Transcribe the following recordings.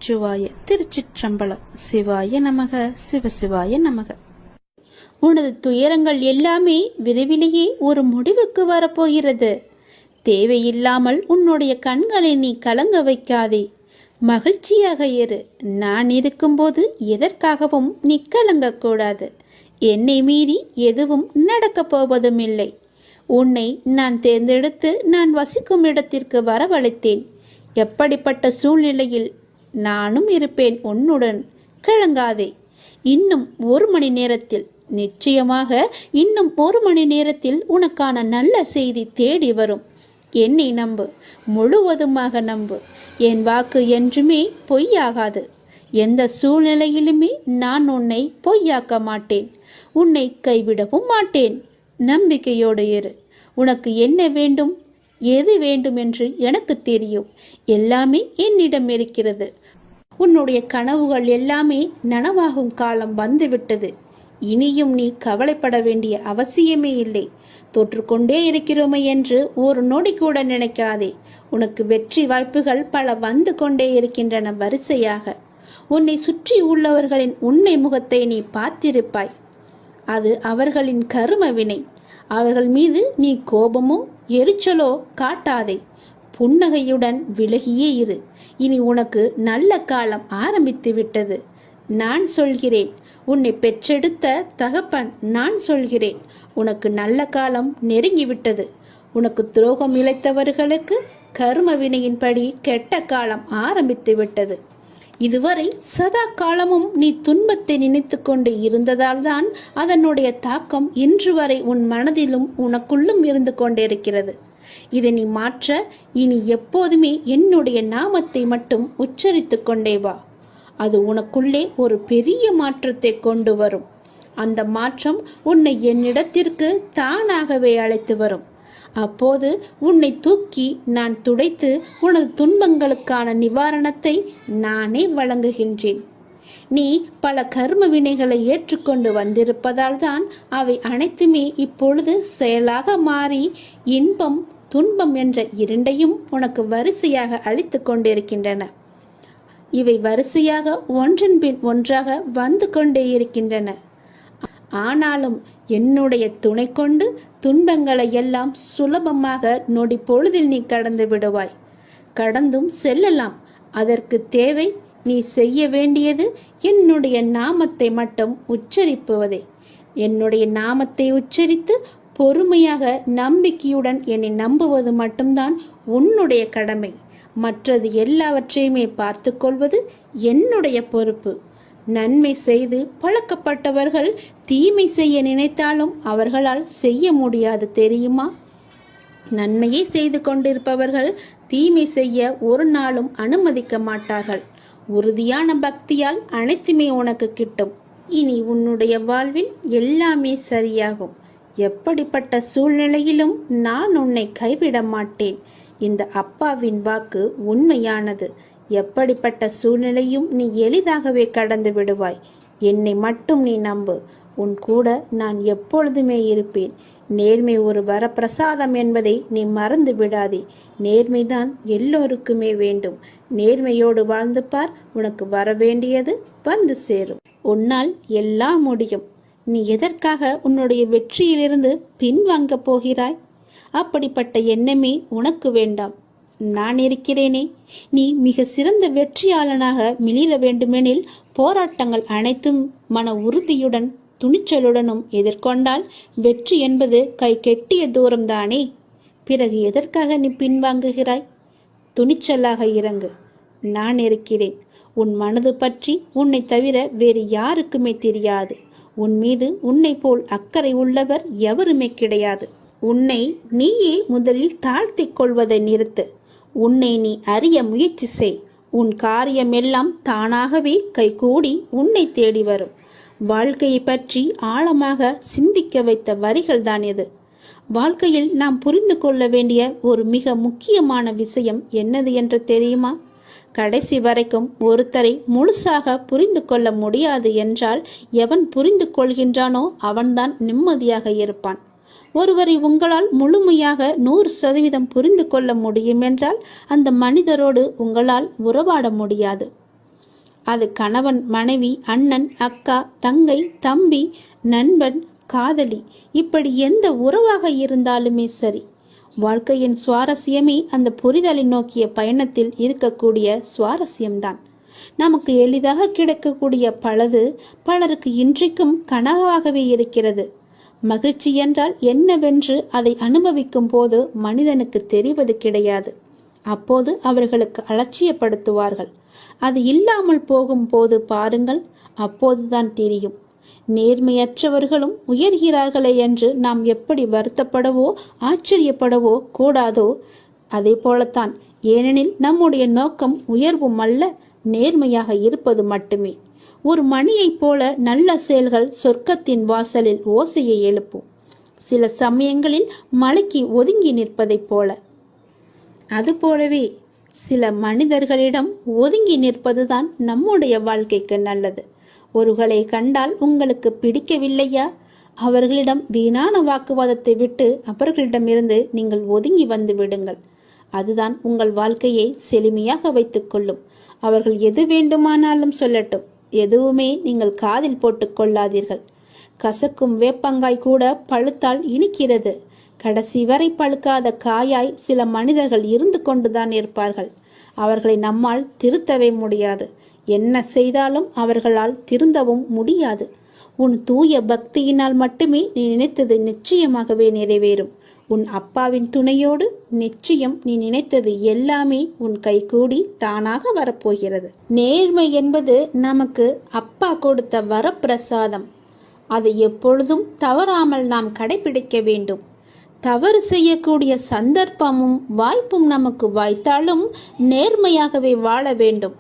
நமச்சிவாய. திருச்சிற்றம்பலம். சிவாய நமக. சிவசிவாய நமக. உனது துயரங்கள் எல்லாமே விரைவிலேயே ஒரு முடிவுக்கு வரப்போகிறது. தேவையில்லாமல் உன்னுடைய கண்களை நீ கலங்க வைக்காதே. மகிழ்ச்சியாக இரு. நான் இருக்கும்போது எதற்காகவும் நீ கலங்கக்கூடாது. என்னை மீறி எதுவும் நடக்கப் போவதும் இல்லை. உன்னை நான் தேர்ந்தெடுத்து நான் வசிக்கும் இடத்திற்கு வரவழைத்தேன். எப்படிப்பட்ட சூழ்நிலையில் நானும் இருப்பேன் உன்னுடன். கலங்காதே. இன்னும் 1 மணி நேரத்தில், நிச்சயமாக இன்னும் 1 மணி நேரத்தில் உனக்கான நல்ல செய்தி தேடி வரும். என்னை நம்பு, முழுவதுமாக நம்பு. என் வாக்கு என்றுமே பொய்யாகாது. எந்த சூழ்நிலையிலுமே நான் உன்னை பொய்யாக்க மாட்டேன். உன்னை கைவிடவும் மாட்டேன். நம்பிக்கையோடு இரு. உனக்கு என்ன வேண்டும், எது வேண்டும் என்று எனக்கு தெரியும். எல்லாமே என்னிடம் இருக்கிறது. உன்னுடைய கனவுகள் எல்லாமே நனவாகும் காலம் வந்துவிட்டது. இனியும் நீ கவலைப்பட வேண்டிய அவசியமே இல்லை. தோற்றுக்கொண்டே இருக்கிறோமே என்று ஒரு நொடி கூட நினைக்காதே. உனக்கு வெற்றி வாய்ப்புகள் பல வந்து கொண்டே இருக்கின்றன வரிசையாக. உன்னை சுற்றி உள்ளவர்களின் உன்னை முகத்தை நீ பார்த்திருப்பாய். அது அவர்களின் கரும வினை. அவர்கள் மீது நீ கோபமோ எரிச்சலோ காட்டாதே. புன்னகையுடன் விலகியே இரு. இனி உனக்கு நல்ல காலம் ஆரம்பித்து விட்டது. நான் சொல்கிறேன். உன்னை பெற்றெடுத்த தகப்பன் நான் சொல்கிறேன். உனக்கு நல்ல காலம் நெருங்கிவிட்டது. உனக்கு துரோகம் இழைத்தவர்களுக்கு கரும வினையின்படி கெட்ட காலம் ஆரம்பித்து விட்டது. இதுவரை சதா காலமும் நீ துன்பத்தை நினைத்து கொண்டு இருந்ததால் தான் அதனுடைய தாக்கம் இன்று வரை உன் மனதிலும் உனக்குள்ளும் இருந்து கொண்டிருக்கிறது. இதை நீ மாற்ற இனி எப்போதுமே என்னுடைய நாமத்தை மட்டும் உச்சரித்து கொண்டே வா. அது உனக்குள்ளே ஒரு பெரிய மாற்றத்தை கொண்டு வரும். அந்த மாற்றம் உன்னை என்னிடத்திற்கு தானாகவே அழைத்து வரும். அப்போது உன்னை தூக்கி நான் துடைத்து உனது துன்பங்களுக்கான நிவாரணத்தை நானே வழங்குகின்றேன். நீ பல கர்ம வினைகளை ஏற்றுக்கொண்டு வந்திருப்பதால் தான் அவை அனைத்துமே இப்பொழுது செயலாக மாறி இன்பம் துன்பம் என்ற இரண்டையும் உனக்கு வரிசையாக அளித்து கொண்டிருக்கின்றன. இவை வரிசையாக ஒன்றன் பின் ஒன்றாக வந்து கொண்டே இருக்கின்றன. ஆனாலும் என்னுடைய துணை கொண்டு துன்பங்களை எல்லாம் சுலபமாக நொடி பொழுதில் நீ கடந்து விடுவாய். கடந்தும் செல்லலாம். அதற்கு தேவை நீ செய்ய வேண்டியது என்னுடைய நாமத்தை மட்டும் உச்சரிப்பதே. என்னுடைய நாமத்தை உச்சரித்து பொறுமையாக நம்பிக்கையுடன் என்னை நம்புவது மட்டும்தான் உன்னுடைய கடமை. மற்றது எல்லாவற்றையுமே பார்த்து கொள்வது என்னுடைய பொறுப்பு. நன்மை செய்து பழக்கப்பட்டவர்கள் தீமை செய்ய நினைத்தாலும் அவர்களால் செய்ய முடியாது, தெரியுமா? நன்மையை செய்து கொண்டிருப்பவர்கள் தீமை செய்ய ஒரு நாளும் அனுமதிக்க மாட்டார்கள். உறுதியான பக்தியால் அனைத்துமே உனக்கு கிட்டும். இனி உன்னுடைய வாழ்வில் எல்லாமே சரியாகும். எப்படிப்பட்ட சூழ்நிலையிலும் நான் உன்னை கைவிட மாட்டேன். இந்த அப்பாவின் வாக்கு உண்மையானது. எப்படிப்பட்ட சூழ்நிலையும் நீ எளிதாகவே கடந்து விடுவாய். என்னை மட்டும் நீ நம்பு. உன் கூட நான் எப்பொழுதுமே இருப்பேன். நேர்மை ஒரு வரப்பிரசாதம் என்பதை நீ மறந்து விடாதே. நேர்மைதான் எல்லோருக்குமே வேண்டும். நேர்மையோடு வாழ்ந்து பார். உனக்கு வர வேண்டியது வந்து சேரும். உன்னால் எல்லாம் முடியும். நீ எதற்காக உன்னுடைய வெற்றியிலிருந்து பின்வாங்க போகிறாய்? அப்படிப்பட்ட எண்ணமே உனக்கு வேண்டாம். நான் இருக்கிறேனே. நீ மிக சிறந்த வெற்றியாளனாக மிளிர வேண்டுமெனில் போராட்டங்கள் அனைத்தும் மன உறுதியுடன் துணிச்சலுடனும் எதிர்கொண்டால் வெற்றி என்பது கை கெட்டிய தூரம்தானே. பிறகு எதற்காக நீ பின்வாங்குகிறாய்? துணிச்சலாக இறங்கு. நான் இருக்கிறேன். உன் மனது பற்றி உன்னை தவிர வேறு யாருக்குமே தெரியாது. உன் மீது உன்னை போல் அக்கறை உள்ளவர் எவருமே கிடையாது. உன்னை நீயே முதலில் தாழ்த்திக் கொள்வதை நிறுத்து. உன்னை நீ அறிய முயற்சி செய். உன் காரியமெல்லாம் தானாகவே கைகூடி உன்னை தேடி வரும். வாழ்க்கையை பற்றி ஆழமாக சிந்திக்க வைத்த வரிகள் தான் இது. வாழ்க்கையில் நாம் புரிந்து கொள்ள வேண்டிய ஒரு மிக முக்கியமான விஷயம் என்னது என்று தெரியுமா? கடைசி வரைக்கும் ஒருத்தரை முழுசாக புரிந்து கொள்ள முடியாது என்றால் எவன் புரிந்து கொள்கின்றானோ அவன்தான் நிம்மதியாக இருப்பான். ஒருவரை உங்களால் முழுமையாக 100% புரிந்து கொள்ள முடியும் என்றால் அந்த மனிதரோடு உங்களால் உறவாட முடியாது. அது கணவன், மனைவி, அண்ணன், அக்கா, தங்கை, தம்பி, நண்பன், காதலி, இப்படி எந்த உறவாக இருந்தாலுமே சரி. வாழ்க்கையின் சுவாரஸ்யமே அந்த புரிதலை நோக்கிய பயணத்தில் இருக்கக்கூடிய சுவாரஸ்யம்தான். நமக்கு எளிதாக கிடைக்கக்கூடிய பலருக்கு இன்றைக்கும் கனவாகவே இருக்கிறது. மகிழ்ச்சி என்றால் என்னவென்று அதை அனுபவிக்கும் போது மனிதனுக்கு தெரிவது கிடையாது. அப்போது அவர்களுக்கு அலட்சியப்படுத்துவார்கள். அது இல்லாமல் போகும் போது பாருங்கள், அப்போதுதான் தெரியும். நேர்மையற்றவர்களும் உயர்கிறார்களே என்று நாம் எப்படி வருத்தப்படவோ ஆச்சரியப்படவோ கூடாதோ, அதே போலத்தான். ஏனெனில் நம்முடைய நோக்கம் உயர்வும் அல்ல, நேர்மையாக இருப்பது மட்டுமே. ஒரு மணியைப் போல நல்ல செயல்கள் சொர்க்கத்தின் வாசலில் ஓசையை எழுப்பும். சில சமயங்களில் மலைக்கு ஒதுங்கி நிற்பதைப் போல. அதுபோலவே சில மனிதர்களிடம் ஒதுங்கி நிற்பதுதான் நம்முடைய வாழ்க்கைக்கு நல்லது. ஒருவரை கண்டால் உங்களுக்கு பிடிக்கவில்லையா? அவர்களிடம் வீணான வாக்குவாதத்தை விட்டு அவர்களிடமிருந்து நீங்கள் ஒதுங்கி வந்து விடுங்கள். அதுதான் உங்கள் வாழ்க்கையை செழுமையாக வைத்துக் கொள்ளும். அவர்கள் எது வேண்டுமானாலும் சொல்லட்டும், எதுவுமே நீங்கள் காதில் போட்டுக் கொள்ளாதீர்கள். கசக்கும் வேப்பங்காய் கூட பழுத்தால் இனிக்கிறது. கடைசி வரை பழுக்காத காயாய் சில மனிதர்கள் இருந்து கொண்டுதான் இருப்பார்கள். அவர்களை நம்மால் திருத்தவே முடியாது. என்ன செய்தாலும் அவர்களால் திருந்தவும் முடியாது. உன் தூய பக்தியினால் மட்டுமே நீ நினைத்தது நிச்சயமாகவே நிறைவேறும். உன் அப்பாவின் துணையோடு நிச்சயம் நீ நினைத்தது எல்லாமே உன் கைகூடி தானாக வரப்போகிறது. நேர்மை என்பது நமக்கு அப்பா கொடுத்த வரப்பிரசாதம். அதை எப்பொழுதும் தவறாமல் நாம் கடைபிடிக்க வேண்டும். தவறு செய்யக்கூடிய சந்தர்ப்பமும் வாய்ப்பும் நமக்கு வாய்த்தாலும் நேர்மையாகவே வாழ வேண்டும்.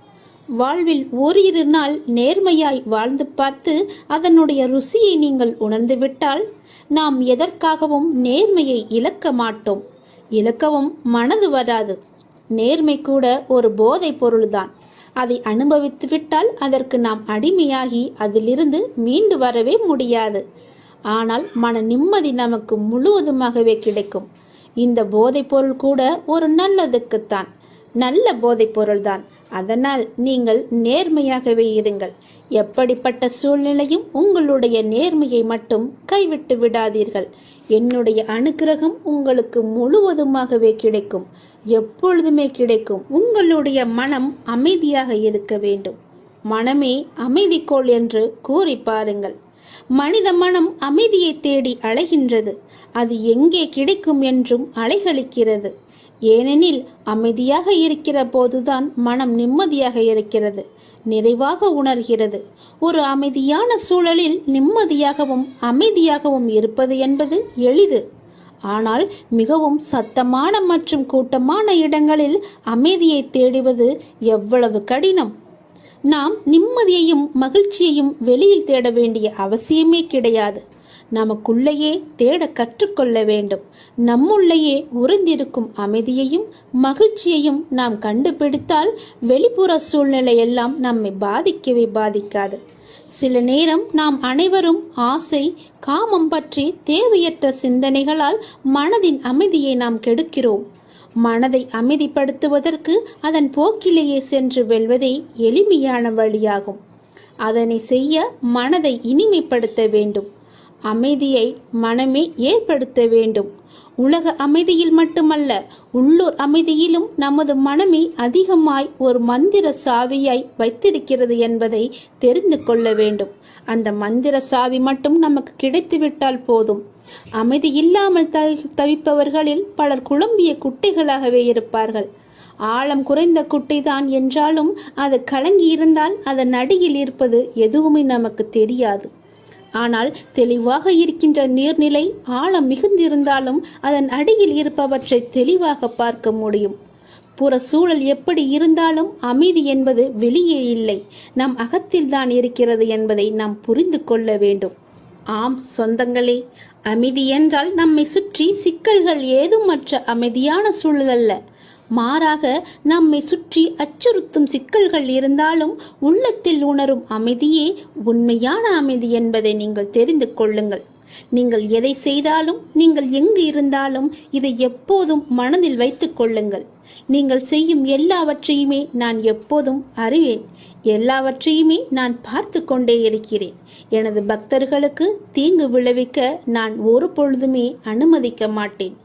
வாழ்வில் ஓரிரு நாள் நேர்மையாய் வாழ்ந்து பார்த்து அதனுடைய ருசியை நீங்கள் உணர்ந்துவிட்டால் நாம் எதற்காகவும் நேர்மையை இழக்க மாட்டோம். இழக்கவும் மனது வராது. நேர்மை கூட ஒரு போதை பொருள்தான். அதை அனுபவித்து விட்டால் அதற்கு நாம் அடிமையாகி அதிலிருந்து மீண்டு வரவே முடியாது. ஆனால் மன நிம்மதி நமக்கு முழுவதுமாகவே கிடைக்கும். இந்த போதைப் பொருள் கூட ஒரு நல்லதுக்குத்தான், நல்ல போதைப் பொருள்தான். அதனால் நீங்கள் நேர்மையாகவே இருங்கள். எப்படிப்பட்ட சூழ்நிலையும் உங்களுடைய நேர்மையை மட்டும் கைவிட்டு விடாதீர்கள். என்னுடைய அனுக்கிரகம் உங்களுக்கு முழுவதுமாகவே கிடைக்கும், எப்பொழுதுமே கிடைக்கும். உங்களுடைய மனம் அமைதியாக இருக்க வேண்டும். மனமே அமைதிக்கோள் என்று கூறி பாருங்கள். மனித மனம் அமைதியை தேடி அலைகின்றது. அது எங்கே கிடைக்கும் என்றும் அலைகளிக்கிறது. ஏனெனில் அமைதியாக இருக்கிற போதுதான் மனம் நிம்மதியாக இருக்கிறது, நிறைவாக உணர்கிறது. ஒரு அமைதியான சூழலில் நிம்மதியாகவும் அமைதியாகவும் இருப்பது என்பது எளிது. ஆனால் மிகவும் சத்தமான மற்றும் கூட்டமான இடங்களில் அமைதியை தேடுவது எவ்வளவு கடினம். நாம் நிம்மதியையும் மகிழ்ச்சியையும் வெளியில் தேட வேண்டிய அவசியமே கிடையாது. நமக்குள்ளேயே தேட கற்றுக்கொள்ள வேண்டும். நம்முள்ளேயே உறைந்திருக்கும் அமைதியையும் மகிழ்ச்சியையும் நாம் கண்டுபிடித்தால் வெளிப்புற சூழ்நிலை எல்லாம் நம்மை பாதிக்கவே பாதிக்காது. சில நேரம் நாம் அனைவரும் ஆசை, காமம் பற்றி தேவையற்ற சிந்தனைகளால் மனதின் அமைதியை நாம் கெடுக்கிறோம். மனதை அமைதிப்படுத்துவதற்கு அதன் போக்கிலேயே சென்று வெல்வதே எளிமையான வழியாகும். அதனை செய்ய மனதை இனிமைப்படுத்த வேண்டும். அமைதியை மனமே ஏற்படுத்த வேண்டும். உலக அமைதியில் மட்டுமல்ல, உள்ளூர் அமைதியிலும் நமது மனமே அதிகமாய் ஒரு மந்திர சாவியாய் வைத்திருக்கிறது என்பதை தெரிந்து கொள்ள வேண்டும். அந்த மந்திர சாவி மட்டும் நமக்கு கிடைத்துவிட்டால் போதும். அமைதி இல்லாமல் தவிப்பவர்களில் பலர் குழம்பிய குட்டைகளாகவே இருப்பார்கள். ஆழம் குறைந்த குட்டைதான் என்றாலும் அது கலங்கி இருந்தால் அதன் அடியில் இருப்பது எதுவுமே நமக்கு தெரியாது. ஆனால் தெளிவாக இருக்கின்ற நீர்நிலை ஆழம் மிகுந்திருந்தாலும் அதன் அடியில் இருப்பவற்றை தெளிவாக பார்க்க முடியும். புற சூழல் எப்படி இருந்தாலும் அமைதி என்பது வெளியே இல்லை, நம் அகத்தில்தான் இருக்கிறது என்பதை நாம் புரிந்து கொள்ள வேண்டும். ஆம் சொந்தங்களே, அமைதி என்றால் நம்மை சுற்றி சிக்கல்கள் ஏதுமற்ற அமைதியான சூழல் அல்ல. மாறாக நம்மை சுற்றி அச்சுறுத்தும் சிக்கல்கள் இருந்தாலும் உள்ளத்தில் உணரும் அமைதியே உண்மையான அமைதி என்பதை நீங்கள் தெரிந்து கொள்ளுங்கள். நீங்கள் எதை செய்தாலும், நீங்கள் எங்கு இருந்தாலும் இதை எப்போதும் மனதில் வைத்துக் கொள்ளுங்கள். நீங்கள் செய்யும் எல்லாவற்றையுமே நான் எப்போதும் அறிவேன். எல்லாவற்றையுமே நான் பார்த்து கொண்டே இருக்கிறேன். எனது பக்தர்களுக்கு தீங்கு விளைவிக்க நான் ஒரு பொழுதுமே அனுமதிக்க மாட்டேன்.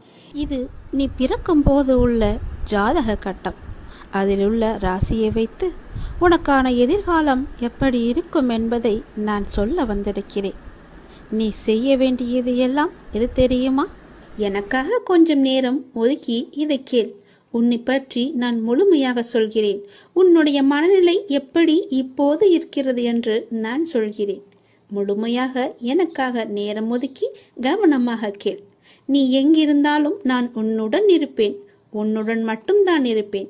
இது நீ பிறக்கும் போது உள்ள ஜாதக கட்டம். அதில் உள்ள ராசியை வைத்து உனக்கான எதிர்காலம் எப்படி இருக்கும் என்பதை நான் சொல்ல வந்திருக்கிறேன். நீ செய்ய வேண்டியது எல்லாம் எது தெரியுமா? எனக்காக கொஞ்சம் நேரம் ஒதுக்கி இதை கேள். உன்னை பற்றி நான் முழுமையாக சொல்கிறேன். உன்னுடைய மனநிலை எப்படி இப்போது இருக்கிறது என்று நான் சொல்கிறேன். முழுமையாக எனக்காக நேரம் ஒதுக்கி கவனமாக கேள். நீ எங்கிருந்தாலும் நான் உன்னுடன் இருப்பேன். உன்னுடன் மட்டும்தான் இருப்பேன்.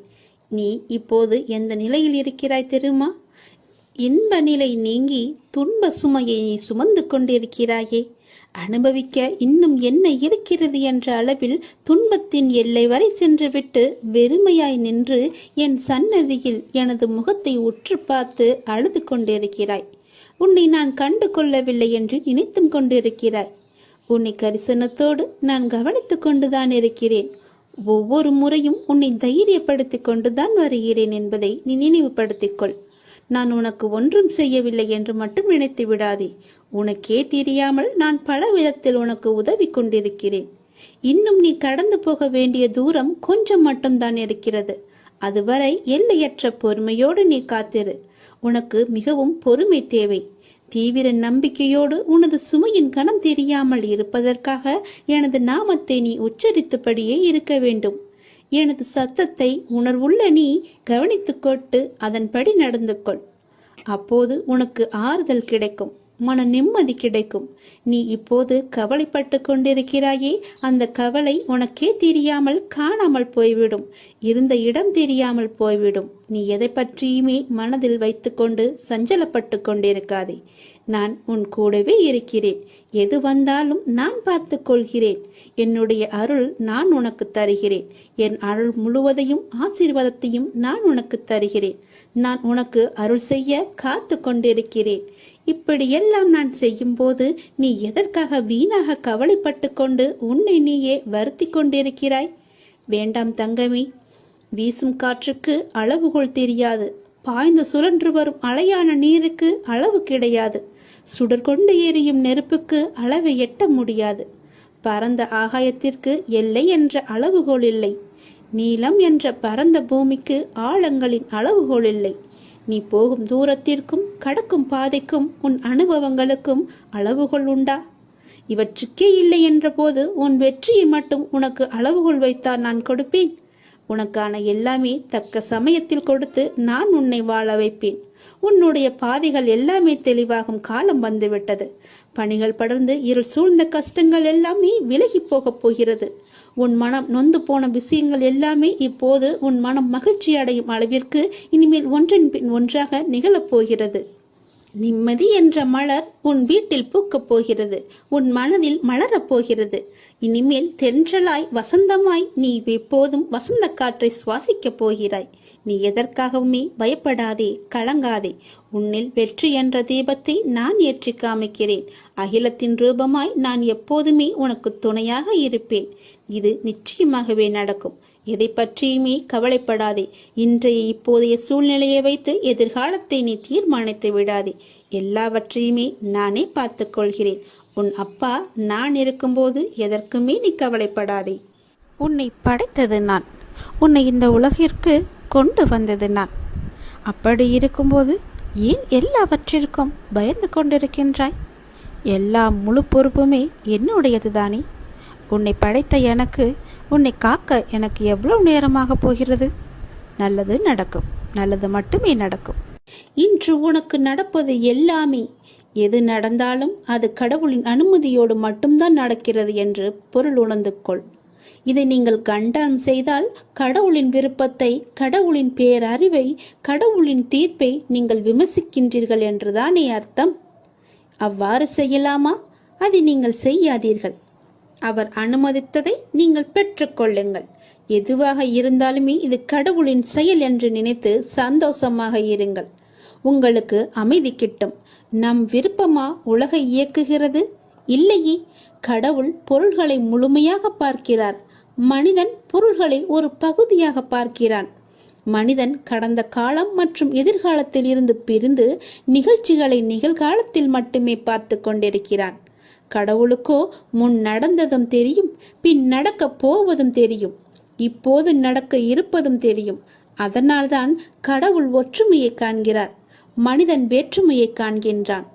நீ இப்போது எந்த நிலையில் இருக்கிறாய் தெரியுமா? இன்ப நிலை நீங்கி துன்ப சுமையை நீ சுமந்து கொண்டிருக்கிறாயே. அனுபவிக்க இன்னும் என்ன இருக்கிறது என்ற அளவில் துன்பத்தின் எல்லை வரை சென்றுவிட்டு வெறுமையாய் நின்று என் சன்னதியில் எனது முகத்தை உற்று பார்த்து அழுது கொண்டிருக்கிறாய். உன்னை நான் கண்டு கொள்ளவில்லை என்று நினைத்தும் கொண்டிருக்கிறாய். உன்னை கரிசனத்தோடு நான் கவனித்து கொண்டுதான் இருக்கிறேன். ஒவ்வொரு முறையும் உன்னை தைரியப்படுத்தி கொண்டுதான் வருகிறேன் என்பதை நீ நினைவுபடுத்திக்கொள். நான் உனக்கு ஒன்றும் செய்யவில்லை என்று மட்டும் நினைத்து விடாதே. உனக்கே தெரியாமல் நான் பல விதத்தில் உனக்கு உதவி கொண்டிருக்கிறேன். இன்னும் நீ கடந்து போக வேண்டிய தூரம் கொஞ்சம் மட்டும்தான் இருக்கிறது. அதுவரை எல்லையற்ற பொறுமையோடு நீ காத்திரு. உனக்கு மிகவும் பொறுமை தேவை. தீவிர நம்பிக்கையோடு உனது சுமையின் கணம் தெரியாமல் இருப்பதற்காக எனது நாமத்தை நீ உச்சரித்தபடியே இருக்க வேண்டும். எனது சத்தத்தை உணர்வுள்ள நீ கவனித்துக்கொண்டு அதன்படி நடந்து கொள். அப்போது உனக்கு ஆறுதல் கிடைக்கும், மன நிம்மதி கிடைக்கும். நீ இப்போது கவலைப்பட்டு கொண்டிருக்கிறாயே, அந்த கவலை உனக்கே தெரியாமல் காணாமல் போய்விடும். இருந்த இடம் தெரியாமல் போய்விடும். நீ எதை பற்றியுமே மனதில் வைத்துக்கொண்டு சஞ்சலப்பட்டு கொண்டிருக்காதே. நான் உன் கூடவே இருக்கிறேன். எது வந்தாலும் நான் பார்த்து கொள்கிறேன். என்னுடைய அருள் நான் உனக்கு தருகிறேன். என் அருள் முழுவதையும் ஆசீர்வாதத்தையும் நான் உனக்கு தருகிறேன். நான் உனக்கு அருள் செய்ய காத்து கொண்டிருக்கிறேன். இப்படியெல்லாம் நான் செய்யும் போது நீ எதற்காக வீணாக கவலைப்பட்டு கொண்டு உன்னை நீயே வருத்தி கொண்டிருக்கிறாய்? வேண்டாம் தங்கமே. வீசும் காற்றுக்கு அளவுகோல் தெரியாது. பாய்ந்து சுழன்று வரும் அலையான நீருக்கு அளவு கிடையாது. சுடர் கொண்டு எரியும் நெருப்புக்கு அளவை எட்ட முடியாது. பரந்த ஆகாயத்திற்கு எல்லை என்ற அளவுகோல் இல்லை. நீளம் என்ற பரந்த பூமிக்கு ஆழங்களின் அளவுகோல் இல்லை. நீ போகும் தூரத்திற்கும் கடக்கும் பாதைக்கும் உன் அனுபவங்களுக்கும் அளவுகோல் உண்டா? இவற்றுக்கே இல்லை என்ற போது உன் வெற்றியை மட்டும் உனக்கு அளவுகோல் வைத்தால் நான் கொடுப்பேன். உனக்கான எல்லாமே தக்க சமயத்தில் கொடுத்து நான் உன்னை வாழ வைப்பேன். உன்னுடைய பாதைகள் எல்லாமே தெளிவாகும் காலம் வந்துவிட்டது. பணிகள் படர்ந்து இருள் சூழ்ந்த கஷ்டங்கள் எல்லாமே விலகி போகப் போகிறது. உன் மனம் நொந்து போன விஷயங்கள் எல்லாமே இப்போது உன் மனம் மகிழ்ச்சி அடையும் அளவிற்கு இனிமேல் ஒன்றின் பின் ஒன்றாக நிகழப் போகிறது. நிம்மதி என்ற மலர் உன் வீட்டில் பூக்கப் போகிறது. உன் மனதில் மலரப் போகிறது. இனிமேல் தென்றலாய் வசந்தமாய் நீ எப்போதும் வசந்த காற்றை சுவாசிக்கப் போகிறாய். நீ எதற்காகவுமே பயப்படாதே, கலங்காதே. உன்னில் வெற்றி என்ற தீபத்தை நான் ஏற்றி காமிக்கிறேன். அகிலத்தின் ரூபமாய் நான் எப்போதுமே உனக்கு துணையாக இருப்பேன். இது நிச்சயமாகவே நடக்கும். எதை பற்றியுமே கவலைப்படாதே. இன்றைய இப்போதைய சூழ்நிலையை வைத்து எதிர்காலத்தை நீ தீர்மானித்து விடாதே. எல்லாவற்றையுமே நானே பார்த்து கொள்கிறேன். உன் அப்பா நான் இருக்கும்போது எதற்குமே நீ கவலைப்படாதே. உன்னை படைத்தது நான். உன்னை இந்த உலகிற்கு கொண்டு வந்தது நான். அப்படி இருக்கும்போது ஏன் எல்லாவற்றிற்கும் பயந்து கொண்டிருக்கின்றாய்? எல்லா முழு பொறுப்புமே என்னுடையது தானே. உன்னை படைத்த எனக்கு உன்னை காக்க எனக்கு எவ்வளவு நேரமாக போகிறது? நல்லது நடக்கும். நல்லது மட்டுமே நடக்கும். இன்று உனக்கு நடப்பது எல்லாமே எது நடந்தாலும் அது கடவுளின் அனுமதியோடு மட்டும்தான் நடக்கிறது என்று பொருள் உணர்ந்து கொள். இதை நீங்கள் கண்டனம் செய்தால் கடவுளின் விருப்பத்தை, கடவுளின் பேரறிவை, கடவுளின் தீர்ப்பை நீங்கள் விமர்சிக்கின்றீர்கள் என்றுதானே அர்த்தம். அவ்வாறு செய்யலாமா? அதை நீங்கள் செய்யாதீர்கள். அவர் அனுமதித்ததை நீங்கள் பெற்றுக்கொள்ளுங்கள். எதுவாக இருந்தாலுமே இது கடவுளின் செயல் என்று நினைத்து சந்தோஷமாக இருங்கள். உங்களுக்கு அமைதி கிட்டும். நம் விருப்பமா உலகை இயக்குகிறது? இல்லையே, கடவுள் பொருள்களை முழுமையாக பார்க்கிறார். மனிதன் பொருள்களை ஒரு பகுதியாக பார்க்கிறான். மனிதன் கடந்த காலம் மற்றும் எதிர்காலத்தில் இருந்து பிரிந்து நிகழ்ச்சிகளை நிகழ்காலத்தில் மட்டுமே பார்த்து கொண்டிருக்கிறான். கடவுளுக்கோ முன் நடந்ததும் தெரியும், பின் நடக்க போவதும் தெரியும், இப்போது நடக்க இருப்பதும் தெரியும். அதனால்தான் கடவுள் ஒற்றுமையை காண்கிறார், மனிதன் வேற்றுமையை காண்கின்றான்.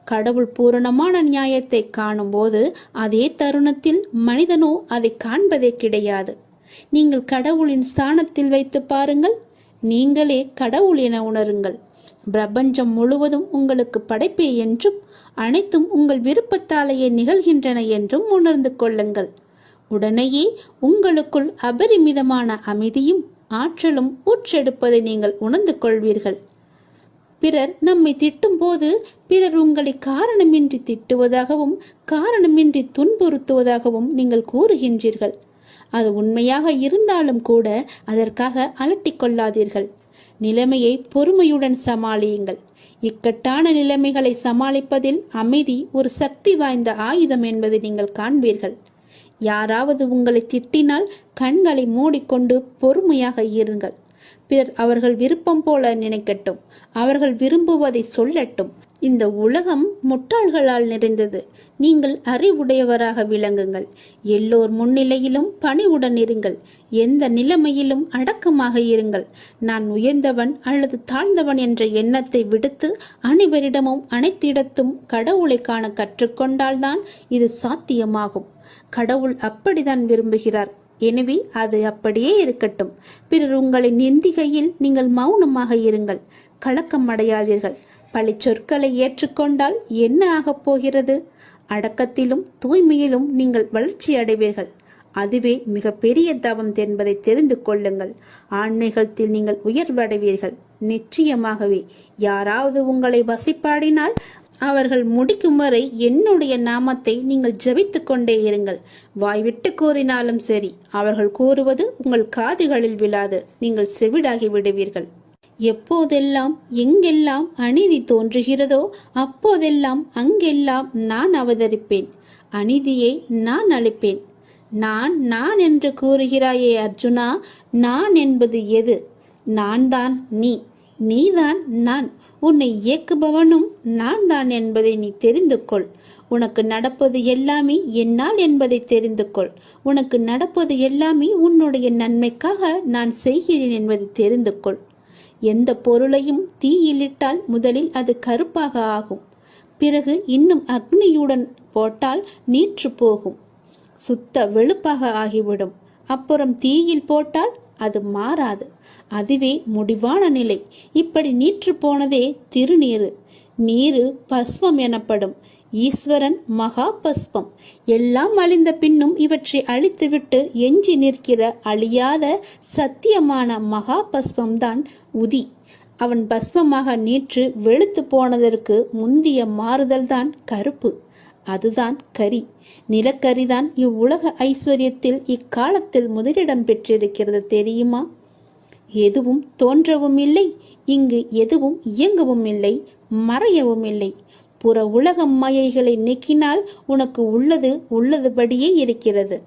கடவுள் பூரணமான நியாயத்தை காணும் போது அதே தருணத்தில் மனிதனோ அதை காண்பதே கிடையாது. நீங்கள் கடவுளின் ஸ்தானத்தில் வைத்து பாருங்கள். நீங்களே கடவுள் என உணருங்கள். பிரபஞ்சம் முழுவதும் உங்களுக்கு படைப்பே என்றும் அனைத்தும் உங்கள் விருப்பத்தாலேயே நிகழ்கின்றன என்றும் உணர்ந்து கொள்ளுங்கள். உடனேயே உங்களுக்குள் அபரிமிதமான அமைதியும் ஆற்றலும் ஊற்றெடுப்பதை நீங்கள் உணர்ந்து கொள்வீர்கள். பிறர் நம்மை திட்டும் போது பிறர் உங்களை காரணமின்றி திட்டுவதாகவும் காரணமின்றி துன்புறுத்துவதாகவும் நீங்கள் கூறுகின்றீர்கள். அது உண்மையாக இருந்தாலும் கூட அதற்காக அலட்டிக் கொள்ளாதீர்கள். நிலைமையை பொறுமையுடன் சமாளியுங்கள். இக்கட்டான நிலைமைகளை சமாளிப்பதில் அமைதி ஒரு சக்தி வாய்ந்த ஆயுதம் என்பதை நீங்கள் காண்பீர்கள். யாராவது உங்களை திட்டினால் கண்களை மூடிக்கொண்டு பொறுமையாக இருங்கள். பிறர் அவர்கள் விருப்பம் போல நினைக்கட்டும், அவர்கள் விரும்புவதை சொல்லட்டும். இந்த உலகம் முட்டாள்களால் நிறைந்தது. நீங்கள் அறிவுடையவராக விளங்குங்கள். எல்லோர் முன்னிலையிலும் பணிவுடன் இருங்கள். எந்த நிலைமையிலும் அடக்கமாக இருங்கள். நான் உயர்ந்தவன் அல்லது தாழ்ந்தவன் என்ற எண்ணத்தை விடுத்து அனைவரிடமும் அனைத்திடத்தும் கடவுளை காண கற்றுக்கொண்டால்தான் இது சாத்தியமாகும். கடவுள் அப்படித்தான் விரும்புகிறார். எனவே அது அப்படியே இருக்கட்டும். பிறர் உங்களை நிந்திகையில் நீங்கள் மௌனமாக இருங்கள். கலக்கம் அடையாதீர்கள். பழி சொற்களை ஏற்றுக்கொண்டால் என்ன ஆகப் போகிறது? அடக்கத்திலும் தூய்மையிலும் நீங்கள் வளர்ச்சி அடைவீர்கள். அதுவே மிக பெரிய தவம் என்பதை தெரிந்து கொள்ளுங்கள். ஆன்மீகத்தில் நீங்கள் உயர்வடைவீர்கள். நிச்சயமாகவே யாராவது உங்களை வசிப்பாடினால் அவர்கள் முடிக்கும் வரை என்னுடைய நாமத்தை நீங்கள் ஜபித்துக் கொண்டே இருங்கள். வாய்விட்டு கூறினாலும் சரி, அவர்கள் கூறுவது உங்கள் காதுகளில் விழாது. நீங்கள் செவிடாகி விடுவீர்கள். எப்போதெல்லாம் எங்கெல்லாம் அநீதி தோன்றுகிறதோ அப்போதெல்லாம் அங்கெல்லாம் நான் அவதரிப்பேன். அநீதியை நான் அளிப்பேன். நான் நான் என்று கூறுகிறாயே அர்ஜுனா, நான் என்பது எது? நான் தான் நீ, நீதான் நான். உன்னை இயக்குபவனும் நான் தான் என்பதை நீ தெரிந்து கொள். உனக்கு நடப்பது எல்லாமே என்னால் என்பதை தெரிந்து கொள். உனக்கு நடப்பது எல்லாமே உன்னுடைய நன்மைக்காக நான் செய்கிறேன் என்பதை தெரிந்து கொள். எந்த பொருளையும் தீயிலிட்டால் முதலில் அது கருப்பாக ஆகும். பிறகு இன்னும் அக்னியுடன் போட்டால் நீற்று போகும், சுத்த வெளுப்பாக ஆகிவிடும். அப்புறம் தீயில் போட்டால் அது மாறாது. அதுவே முடிவான நிலை. இப்படி நீற்று போனதே திருநீரு. நீரு பஸ்மம் எனப்படும். ஈஸ்வரன் மகா பஸ்பம். எல்லாம் அழிந்த பின்னும் இவற்றை அழித்துவிட்டு எஞ்சி நிற்கிற அழியாத சத்தியமான மகா பஸ்பம்தான் உதி. அவன் பஸ்மமாக நீற்று வெளுத்து போனதற்கு முந்திய மாறுதல்தான் கருப்பு. அதுதான் கரி. நிலக்கரிதான் இவ்வுலக ஐஸ்வர்யத்தில் இக்காலத்தில் முதலிடம் பெற்றிருக்கிறது தெரியுமா? எதுவும் தோன்றவும் இல்லை, இங்கு எதுவும் இயங்கவும் இல்லை, மறையவும் இல்லை. புற உலக மாயைகளை நீக்கினால் உனக்கு உள்ளது உள்ளதுபடியே இருக்கிறது.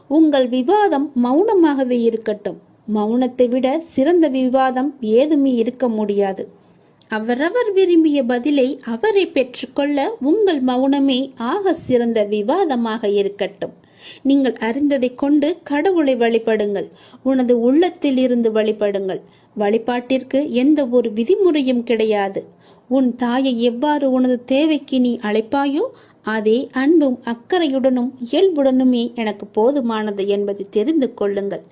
உங்கள் விவாதம் மௌனமாகவே இருக்கட்டும். மௌனத்தை விட சிறந்த விவாதம் ஏதுமே இருக்க முடியாது. அவரவர் விரும்பிய பதிலை அவரை பெற்றுக்கொள்ள உங்கள் மௌனமே ஆக சிறந்த விவாதமாக இருக்கட்டும். நீங்கள் அறிந்ததை கொண்டு கடவுளை வழிபடுங்கள். உனது உள்ளத்தில் இருந்து வழிபடுங்கள். வழிபாட்டிற்கு எந்த ஒரு விதிமுறையும் கிடையாது. உன் தாயை எவ்வாறு உனது தேவைக்கு நீ அழைப்பாயோ அதே அன்பும் அக்கறையுடனும் இயல்புடனுமே எனக்கு போதுமானது என்பதை தெரிந்து கொள்ளுங்கள்.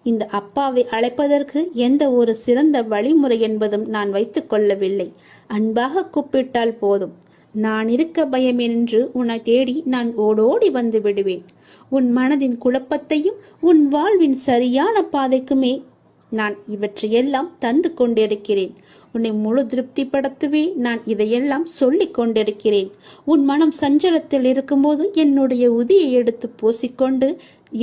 இந்த அப்பாவை அழைப்பதற்கு எந்த ஒரு சிறந்த வழிமுறை என்பதும் நான் வைத்துக் கொள்ளவில்லை. அன்பாக கூப்பிட்டால் போதும். நான் இருக்க பயம் என்று உன்னை தேடி நான் ஓடோடி வந்து விடுவேன். உன் மனதின் குழப்பத்தையும் உன் வாழ்வின் சரியான பாதைக்குமே நான் இவற்றையெல்லாம் தந்து கொண்டிருக்கிறேன். உன்னை முழு திருப்திப்படுத்தவே நான் இதையெல்லாம் சொல்லிக் கொண்டிருக்கிறேன். உன் மனம் சஞ்சலத்தில் இருக்கும்போது என்னுடைய உதியை எடுத்து பூசிக்கொண்டு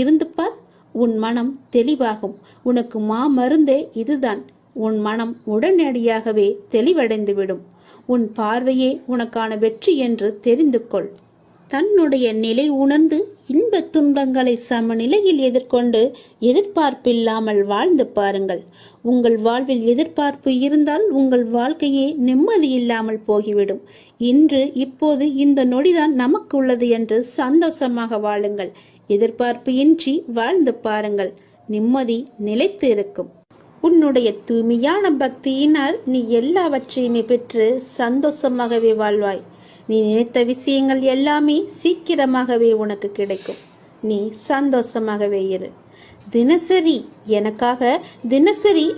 இருந்து பார். உன் மனம் தெளிவாகும். உனக்கு மாமருந்தே இதுதான். உன் மனம் உடனடியாகவே தெளிவடைந்துவிடும். உன் பார்வையே உனக்கான வெற்றி என்று தெரிந்து கொள். தன்னுடைய நிலை உணர்ந்து இன்பத் துன்பங்களை சமநிலையில் எதிர்கொண்டு எதிர்பார்ப்பில்லாமல் வாழ்ந்து பாருங்கள். உங்கள் வாழ்வில் எதிர்பார்ப்பு இருந்தால் உங்கள் வாழ்க்கையே நிம்மதி இல்லாமல் போய்விடும். இன்று இப்போது இந்த நொடிதான் நமக்கு உள்ளது என்று சந்தோஷமாக வாழுங்கள். எதிர்பார்ப்பு இன்றி வாழ்ந்து பாருங்கள். நிம்மதி நிலைத்து இருக்கும். உன்னுடைய தூய்மையான பக்தியினால் நீ எல்லாவற்றையுமே பெற்று சந்தோஷமாகவே வாழ்வாய். நீ நினைத்த விஷயங்கள் எல்லாமே சீக்கிரமாகவே உனக்கு கிடைக்கும். நீ சந்தோஷமாகவே இரு. தினசரி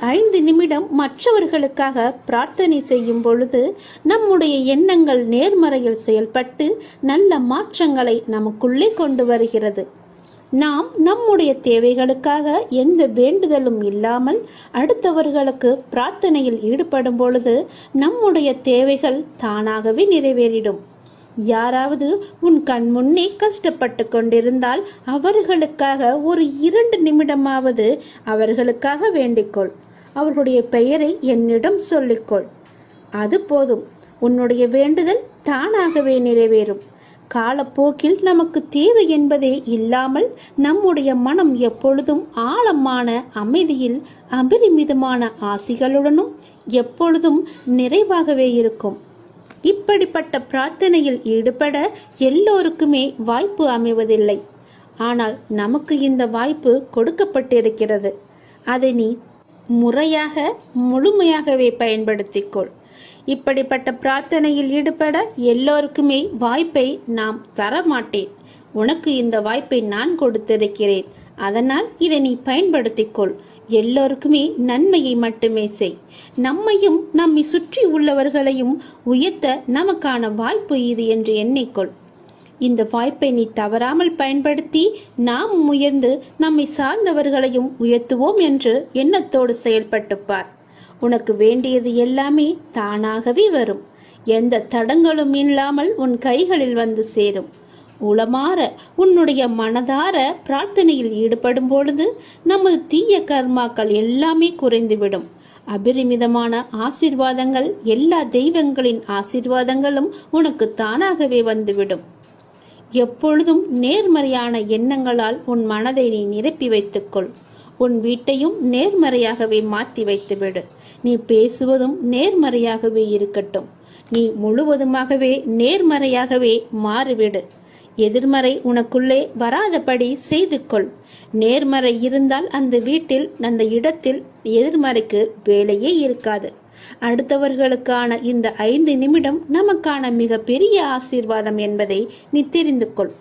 5 நிமிடம் மற்றவர்களுக்காக பிரார்த்தனை செய்யும் பொழுது நம்முடைய எண்ணங்கள் நேர்மறையில் செயல்பட்டு நல்ல மாற்றங்களை நமக்குள்ளே கொண்டு வருகிறது. நாம் நம்முடைய தேவைகளுக்காக எந்த வேண்டுதலும் இல்லாமல் அடுத்தவர்களுக்கு பிரார்த்தனையில் ஈடுபடும் பொழுது நம்முடைய தேவைகள் தானாகவே நிறைவேறிடும். யாராவது உன் கண் முன்னே கஷ்டப்பட்டு கொண்டிருந்தால் அவர்களுக்காக ஒரு 2 நிமிடமாவது அவர்களுக்காக வேண்டிக்கொள். அவர்களுடைய பெயரை என்னிடம் சொல்லிக்கொள். அது போதும். உன்னுடைய வேண்டுதல் தானாகவே நிறைவேறும். காலப்போக்கில் நமக்கு தேவை என்பதே இல்லாமல் நம்முடைய மனம் எப்பொழுதும் ஆழமான அமைதியில் அபரிமிதமான ஆசிகளுடனும் எப்பொழுதும் நிறைவாகவே இருக்கும். இப்படிப்பட்ட பிரார்த்தனையில் ஈடுபட எல்லோருக்குமே வாய்ப்பு அமைவதில்லை. ஆனால் நமக்கு இந்த வாய்ப்பு கொடுக்கப்பட்டிருக்கிறது. அதை நீ முழுமையாகவே பயன்படுத்திக்கொள். இப்படிப்பட்ட பிரார்த்தனையில் ஈடுபட எல்லோருக்குமே வாய்ப்பை நாம் தரமாட்டேன். உனக்கு இந்த வாய்ப்பை நான் கொடுத்திருக்கிறேன். அதனால் இதை நீ பயன்படுத்திக்கொள். எல்லோருக்குமே நன்மையை மட்டுமே செய். நம்மையும் நம்மை சுற்றி உள்ளவர்களையும் உயர்த்த நமக்கான வாய்ப்பு இது என்று எண்ணிக்கொள். இந்த வாய்ப்பை நீ தவறாமல் பயன்படுத்தி நாம் உயர்ந்து நம்மை சார்ந்தவர்களையும் உயர்த்துவோம் என்று எண்ணத்தோடு செயல்பட்டு பார். உனக்கு வேண்டியது எல்லாமே தானாகவே வரும். எந்த தடங்களும் இல்லாமல் உன் கைகளில் வந்து சேரும். உளமாற உன்னுடைய மனதார பிரார்த்தனையில் ஈடுபடும் பொழுது நமது தீய கர்மாக்கள் எல்லாமே குறைந்துவிடும். அபரிமிதமான ஆசீர்வாதங்கள், எல்லா தெய்வங்களின் ஆசீர்வாதங்களும் உனக்கு தானாகவே வந்துவிடும். எப்பொழுதும் நேர்மறையான எண்ணங்களால் உன் மனதை நீ நிரப்பி வைத்துக்கொள். உன் வீட்டையும் நேர்மறையாகவே மாற்றி வைத்துவிடு. நீ பேசுவதும் நேர்மறையாகவே இருக்கட்டும். நீ முழுவதுமாகவே நேர்மறையாகவே மாறிவிடு. எதிர்மறை உனக்குள்ளே வராதபடி செய்து கொள். நேர்மறை இருந்தால் அந்த வீட்டில், அந்த இடத்தில் எதிர்மறைக்கு வேலையே இருக்காது. அடுத்தவர்களுக்கான இந்த 5 நிமிடம் நமக்கான மிக பெரிய ஆசீர்வாதம் என்பதை நீ தெரிந்து கொள்.